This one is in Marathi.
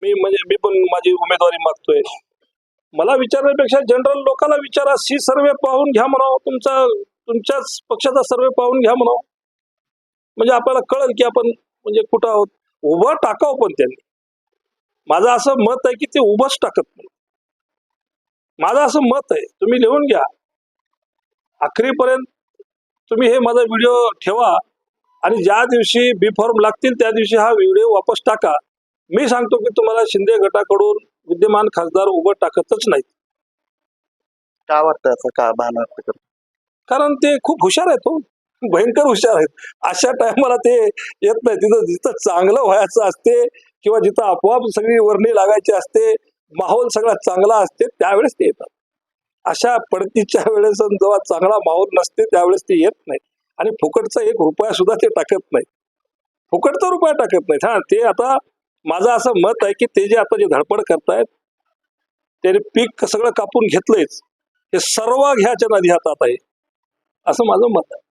मी पण माझी उमेदवारी मागतोय. मला विचारण्यापेक्षा जनरल लोकांना विचारा, सर्वे पाहून घ्या म्हणावं, तुमच्याच पक्षाचा सर्वे पाहून घ्या म्हणावं. म्हणजे आपल्याला कळेल की आपण म्हणजे कुठं आहोत. उभं टाकावं पण त्यांनी. माझं असं मत आहे की ते उभंच टाकत नाही. माझं असं मत आहे, तुम्ही लिहून घ्या. अखेरीपर्यंत तुम्ही हे माझा व्हिडिओ ठेवा आणि ज्या दिवशी बी फॉर्म लागतील त्या दिवशी हा व्हिडिओ वापस टाका. मी सांगतो की तुम्हाला शिंदे गटाकडून विद्यमान खासदार उभं टाकतच नाहीत. का वाटतं असं, का भान वाटतं? कारण ते खूप हुशार आहेत, हो, भयंकर हुशार आहेत. अशा टायमाला ते येत नाही. तिथं जिथं चांगलं व्हायचं असते किंवा जिथं आपोआप सगळी वर्णी लागायची असते, माहोल सगळा चांगला असते, त्यावेळेस ते येतात. अशा पडतीच्या वेळेस जेव्हा चांगला माहोल नसते त्यावेळेस ते येत नाही. आणि फुकटचा 1 रुपया सुद्धा ते टाकत नाही. फुकटचा रुपया टाकत नाहीत. हा, ते आता माझं असं मत आहे की ते जे आता जे धडपड करतायत, त्याने पीक सगळं कापून घेतलंयच, हे सर्व घ्यायच्या नादी हातात आहे, असं माझं मत आहे.